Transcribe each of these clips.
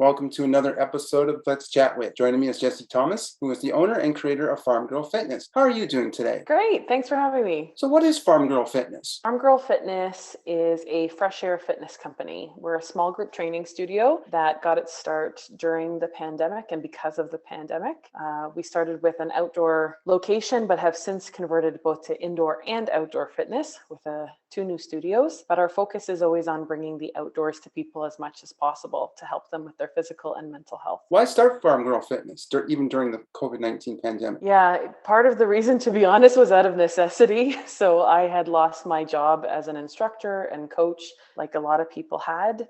Welcome to another episode of Let's Chat With. Joining me is Jessie Thomas, who is the owner and creator of Farm Girl Fitness. How are you doing today? Great. Thanks for having me. So what is Farm Girl Fitness? Farm Girl Fitness is a fresh air fitness company. We're a small group training studio that got its start during the pandemic and because of the pandemic. We started with an outdoor location, but have since converted both to indoor and outdoor fitness with two new studios. But our focus is always on bringing the outdoors to people as much as possible to help them with their physical and mental health. Why start Farm Girl Fitness, even during the COVID-19 pandemic? Yeah, part of the reason, to be honest, was out of necessity. So I had lost my job as an instructor and coach, like a lot of people had,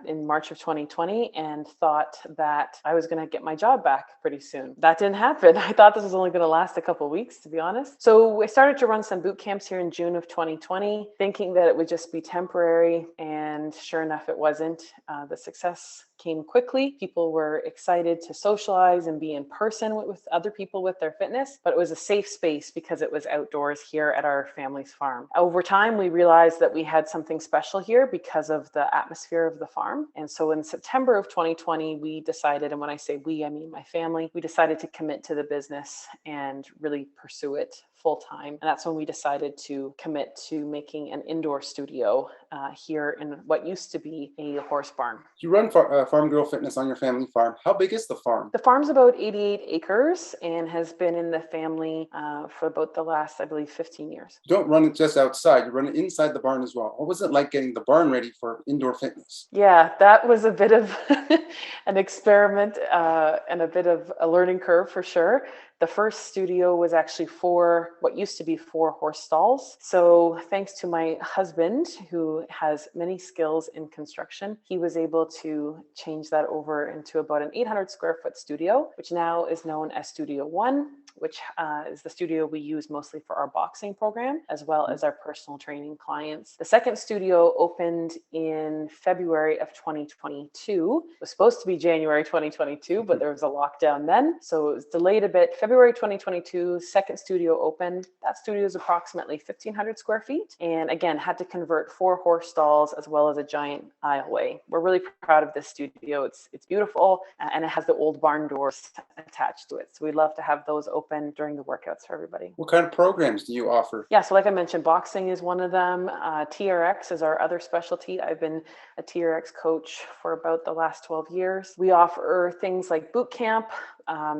in March of 2020, and thought that I was going to get my job back pretty soon. That didn't happen. I thought this was only going to last a couple of weeks, to be honest. So I started to run some boot camps here in June of 2020, thinking that it would just be temporary. And sure enough, it wasn't. The success came quickly. People were excited to socialize and be in person with other people with their fitness, but it was a safe space because it was outdoors here at our family's farm. Over time, we realized that we had something special here because of the atmosphere of the farm. And so in September of 2020, we decided, and when I say we, I mean my family, we decided to commit to the business and really pursue it full time. And that's when we decided to commit to making an indoor studio here in what used to be a horse barn. You run Farm Girl Fitness on your family farm. How big is the farm? The farm's about 88 acres and has been in the family for about the last, I believe, 15 years. You don't run it just outside, you run it inside the barn as well. What was it like getting the barn ready for indoor fitness? Yeah, that was a bit of an experiment and a bit of a learning curve for sure. The first studio was actually what used to be 4 horse stalls. So thanks to my husband, who has many skills in construction, he was able to change that over into about an 800 square foot studio, which now is known as Studio One, which is the studio we use mostly for our boxing program, as well as our personal training clients. The second studio opened in February of 2022. It was supposed to be January 2022, but there was a lockdown then. So it was delayed a bit. February 2022, second studio opened. That studio is approximately 1,500 square feet. And again, had to convert 4 horse stalls as well as a giant aisleway. We're really proud of this studio. It's beautiful, and it has the old barn doors attached to it. So we love to have those open during the workouts for everybody. What kind of programs do you offer? Yeah, so like I mentioned, boxing is one of them. TRX is our other specialty. I've been a TRX coach for about the last 12 years. We offer things like boot camp,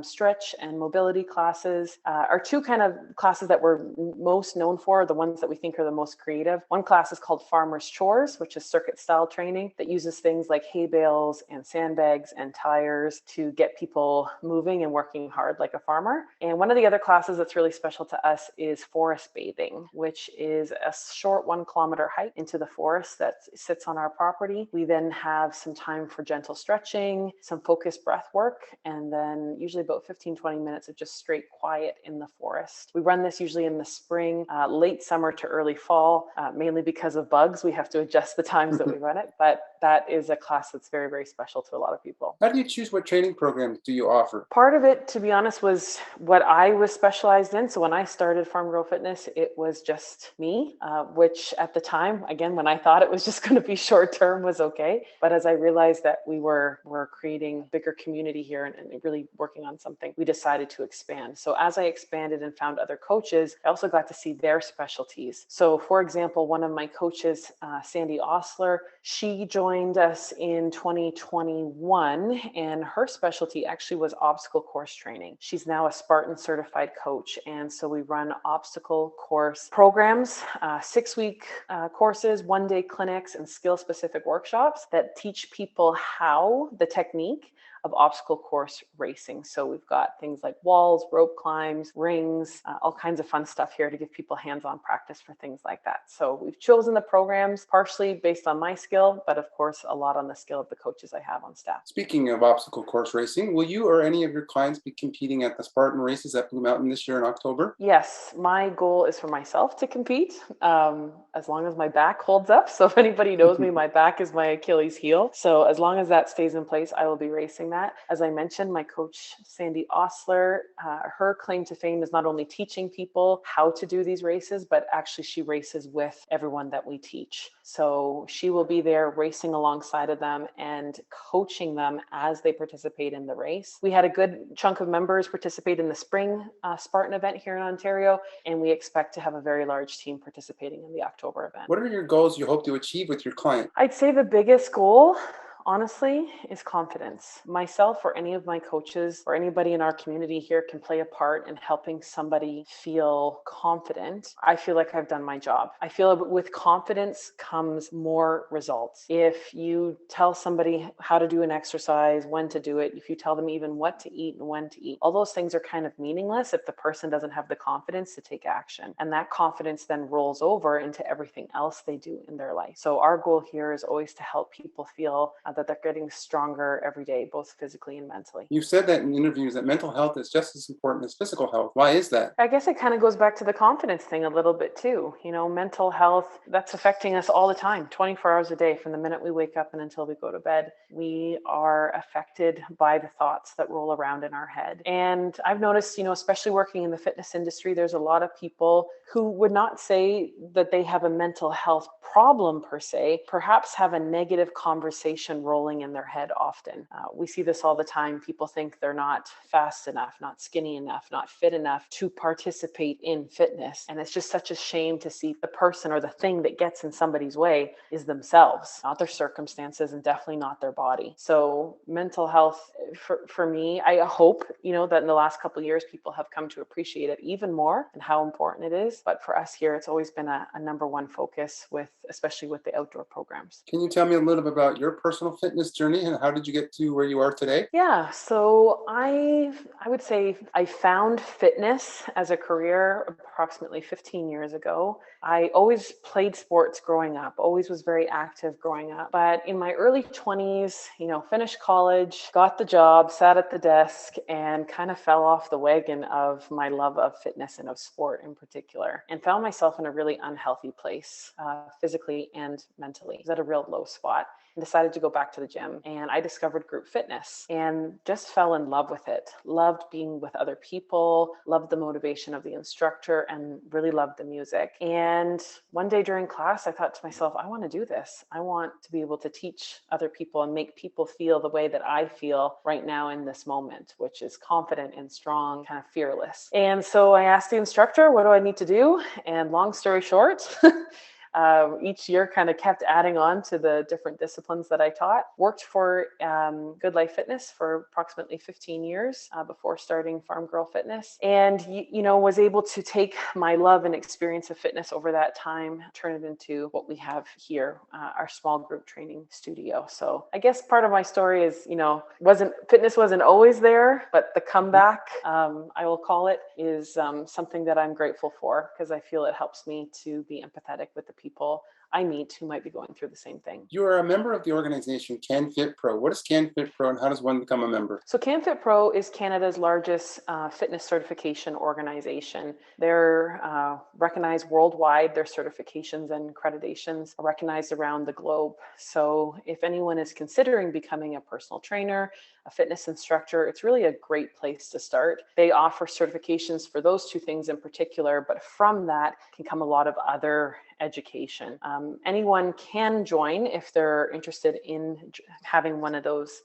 stretch and mobility classes. Our 2 kind of classes that we're most known for, the ones that we think are the most creative. One class is called Farmer's Chores, which is circuit style training that uses things like hay bales and sandbags and tires to get people moving and working hard like a farmer. And one of the other classes that's really special to us is forest bathing, which is a short 1 kilometer hike into the forest that sits on our property. We then have some time for gentle stretching, some focused breath work, and then usually about 15-20 minutes of just straight quiet in the forest. We run this usually in the spring, late summer to early fall, mainly because of bugs. We have to adjust the times that we run it, but that is a class that's very, very special to a lot of people. How do you choose what training programs do you offer? Part of it, to be honest, was what I was specialized in. So when I started Farm Girl Fitness, it was just me, which at the time, again, when I thought it was just going to be short term, was okay. But as I realized that we were creating a bigger community here and really working on something, we decided to expand. So as I expanded and found other coaches, I also got to see their specialties. So for example, one of my coaches, Sandy Osler, she joined us in 2021, and her specialty actually was obstacle course training. She's now a Spartan certified coach. And so we run obstacle course programs, 6-week courses, 1-day clinics, and skill specific workshops that teach people how the technique of obstacle course racing. So we've got things like walls, rope climbs, rings, all kinds of fun stuff here to give people hands-on practice for things like that. So we've chosen the programs partially based on my skill, but of course a lot on the skill of the coaches I have on staff. Speaking of obstacle course racing, will you or any of your clients be competing at the Spartan Races at Blue Mountain this year in October? Yes, my goal is for myself to compete, as long as my back holds up. So if anybody knows me, my back is my Achilles heel. So as long as that stays in place, I will be racing that. As I mentioned, my coach, Sandy Osler, her claim to fame is not only teaching people how to do these races, but actually she races with everyone that we teach. So she will be there racing alongside of them and coaching them as they participate in the race. We had a good chunk of members participate in the spring Spartan event here in Ontario, and we expect to have a very large team participating in the October event. What are your goals you hope to achieve with your client? I'd say the biggest goal, honestly, is confidence. Myself or any of my coaches or anybody in our community here can play a part in helping somebody feel confident. I feel like I've done my job. I feel with confidence comes more results. If you tell somebody how to do an exercise, when to do it, if you tell them even what to eat and when to eat, all those things are kind of meaningless if the person doesn't have the confidence to take action. And that confidence then rolls over into everything else they do in their life. So our goal here is always to help people feel that they're getting stronger every day, both physically and mentally. You've said that in interviews that mental health is just as important as physical health. Why is that? I guess it kind of goes back to the confidence thing a little bit too. Mental health, that's affecting us all the time, 24 hours a day, from the minute we wake up and until we go to bed. We are affected by the thoughts that roll around in our head. And I've noticed, especially working in the fitness industry, there's a lot of people who would not say that they have a mental health problem per se, perhaps have a negative conversation rolling in their head often. We see this all the time. People think they're not fast enough, not skinny enough, not fit enough to participate in fitness. And it's just such a shame to see the person or the thing that gets in somebody's way is themselves, not their circumstances, and definitely not their body. So mental health for me, I hope, that in the last couple of years, people have come to appreciate it even more and how important it is. But for us here, it's always been a number one focus especially with the outdoor programs. Can you tell me a little bit about your personal fitness journey and how did you get to where you are today? Yeah, so I would say I found fitness as a career approximately 15 years ago. I always played sports growing up, always was very active growing up. But in my early 20s, finished college, got the job, sat at the desk, and kind of fell off the wagon of my love of fitness and of sport in particular, and found myself in a really unhealthy place, physically and mentally. I was at a real low spot. And decided to go back to the gym, and I discovered group fitness and just fell in love with it. Loved being with other people, loved the motivation of the instructor, and really loved the music. And one day during class, I thought to myself, I want to do this. I want to be able to teach other people and make people feel the way that I feel right now in this moment, which is confident and strong, kind of fearless. And so I asked the instructor, what do I need to do? And long story short, each year kind of kept adding on to the different disciplines that I taught. Worked for Good Life Fitness for approximately 15 years before starting Farm Girl Fitness. And, was able to take my love and experience of fitness over that time, turn it into what we have here, our small group training studio. So I guess part of my story is, fitness wasn't always there, but the comeback, I will call it, is something that I'm grateful for, because I feel it helps me to be empathetic with the people I meet who might be going through the same thing. You are a member of the organization CanFit Pro. What is CanFit Pro and how does one become a member? So CanFit Pro is Canada's largest fitness certification organization. They're recognized worldwide. Their certifications and accreditations are recognized around the globe. So if anyone is considering becoming a personal trainer, a fitness instructor, it's really a great place to start. They offer certifications for those two things in particular, but from that can come a lot of other education. Anyone can join if they're interested in having one of those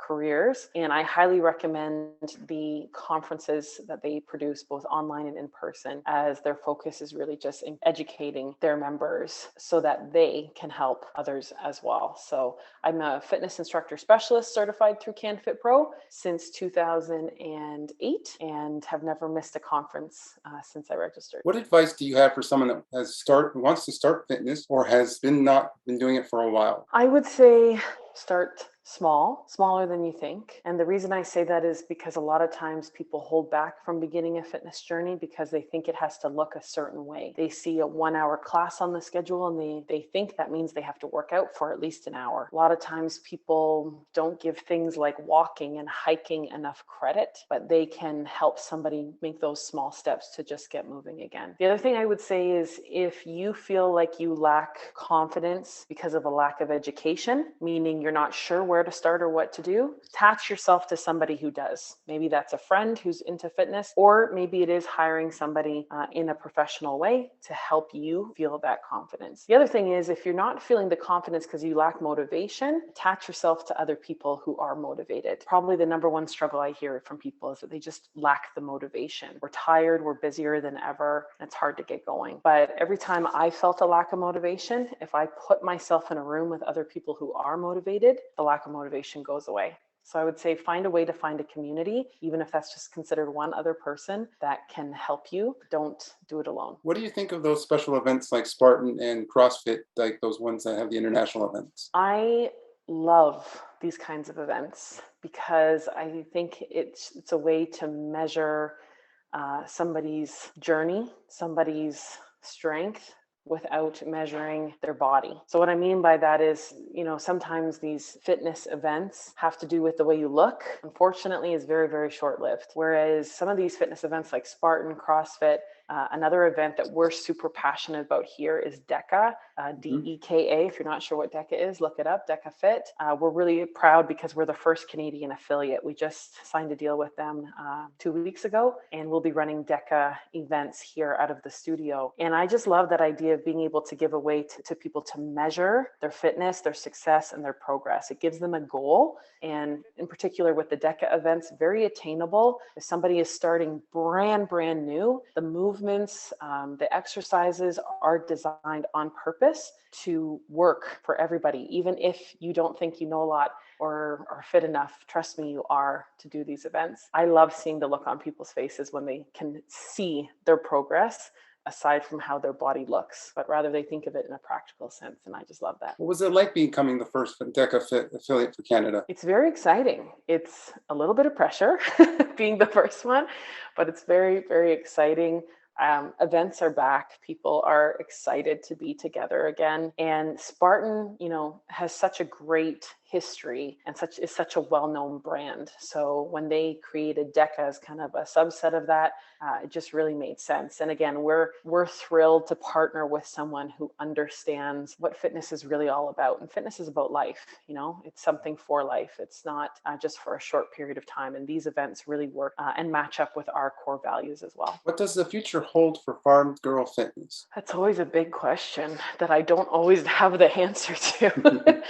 careers. And I highly recommend the conferences that they produce, both online and in person, as their focus is really just in educating their members so that they can help others as well. So I'm a fitness instructor specialist certified through CanFit Pro since 2008 and have never missed a conference since I registered. What advice do you have for someone that wants to start fitness or has not been doing it for a while? I would say start smaller than you think. And the reason I say that is because a lot of times people hold back from beginning a fitness journey because they think it has to look a certain way. They see a 1-hour class on the schedule and they think that means they have to work out for at least an hour. A lot of times people don't give things like walking and hiking enough credit, but they can help somebody make those small steps to just get moving again. The other thing I would say is if you feel like you lack confidence because of a lack of education, meaning you're not sure where to start or what to do, attach yourself to somebody who does. Maybe that's a friend who's into fitness, or maybe it is hiring somebody in a professional way to help you feel that confidence. The other thing is, if you're not feeling the confidence because you lack motivation, attach yourself to other people who are motivated. Probably the number one struggle I hear from people is that they just lack the motivation. We're tired, we're busier than ever, and it's hard to get going. But every time I felt a lack of motivation, if I put myself in a room with other people who are motivated, the lack of motivation goes away. So I would say find a way to find a community, even if that's just considered one other person that can help you. Don't do it alone. What do you think of those special events like Spartan and CrossFit, like those ones that have the international events? I love these kinds of events because I think it's a way to measure somebody's journey, somebody's strength, without measuring their body. So what I mean by that is, sometimes these fitness events have to do with the way you look. Unfortunately, is very, very short-lived. Whereas some of these fitness events like Spartan, CrossFit, another event that we're super passionate about here is DECA, DEKA. If you're not sure what DECA is, look it up, DECA Fit. We're really proud because we're the first Canadian affiliate. We just signed a deal with them 2 weeks ago, and we'll be running DECA events here out of the studio. And I just love that idea of being able to give a way to people to measure their fitness, their success, and their progress. It gives them a goal. And in particular with the DECA events, very attainable. If somebody is starting brand new, the movements, the exercises are designed on purpose to work for everybody. Even if you don't think you know a lot or are fit enough, trust me, you are, to do these events. I love seeing the look on people's faces when they can see their progress, aside from how their body looks, but rather they think of it in a practical sense. And I just love that. What was it like becoming the first DECA Fit affiliate for Canada? It's very exciting. It's a little bit of pressure being the first one, but it's very, very exciting. Events are back. People are excited to be together again. And Spartan, has such a great history and is such a well-known brand. So when they created DECA as kind of a subset of that, it just really made sense. And again, we're thrilled to partner with someone who understands what fitness is really all about. And fitness is about life. It's something for life. It's not just for a short period of time. And these events really work and match up with our core values as well. What does the future hold for Farm Girl Fitness? That's always a big question that I don't always have the answer to.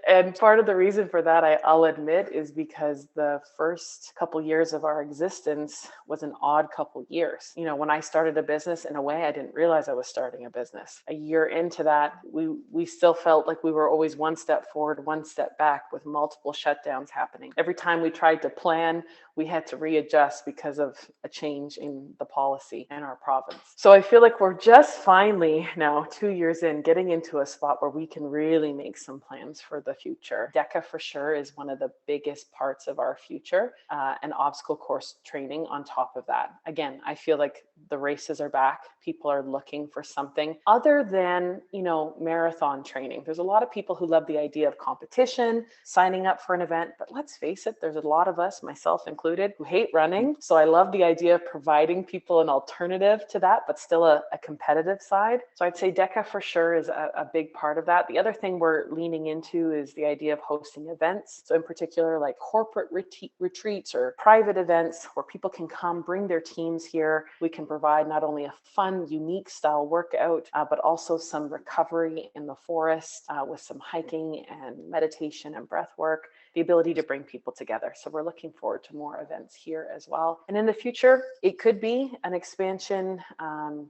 And part of the reason for that, I'll admit, is because the first couple years of our existence was an odd couple years. When I started a business, in a way, I didn't realize I was starting a business. A year into that, we still felt like we were always one step forward, one step back, with multiple shutdowns happening. Every time we tried to plan, we had to readjust because of a change in the policy in our province. So I feel like we're just finally now 2 years in, getting into a spot where we can really make some plans for the future. DECA for sure is one of the biggest parts of our future, and obstacle course training on top of that. Again, I feel like the races are back. People are looking for something other than, marathon training. There's a lot of people who love the idea of competition, signing up for an event, but let's face it, there's a lot of us, myself included, who hate running. So I love the idea of providing people an alternative to that, but still a competitive side. So I'd say DECA for sure is a big part of that. The other thing we're leaning into is the idea of hosting events. So in particular, like corporate retreats or private events where people can come, bring their teams here. We can provide not only a fun, unique style workout, but also some recovery in the forest with some hiking and meditation and breath work, the ability to bring people together. So we're looking forward to more events here as well. And in the future, it could be an expansion,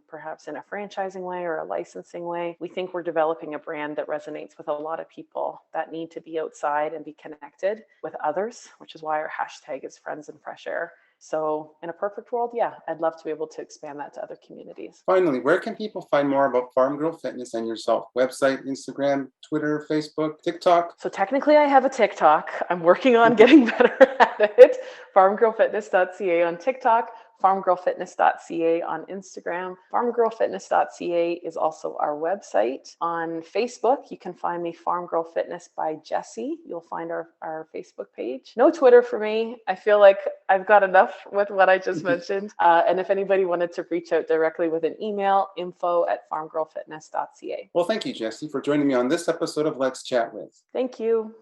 perhaps in a franchising way or a licensing way. We think we're developing a brand that resonates with a lot of people that need to be outside and be connected with others, which is why our hashtag is Friends and Fresh Air. So in a perfect world, yeah, I'd love to be able to expand that to other communities. Finally, where can people find more about Farm Girl Fitness and yourself? Website, Instagram, Twitter, Facebook, TikTok? So technically I have a TikTok. I'm working on getting better at it. farmgirlfitness.ca on TikTok, farmgirlfitness.ca on Instagram. Farmgirlfitness.ca is also our website. On Facebook, you can find me Farm Girl Fitness by Jessie. You'll find our Facebook page. No Twitter for me. I feel like I've got enough with what I just mentioned. And if anybody wanted to reach out directly with an email, info@farmgirlfitness.ca. Well, thank you, Jessie, for joining me on this episode of Let's Chat With. Thank you.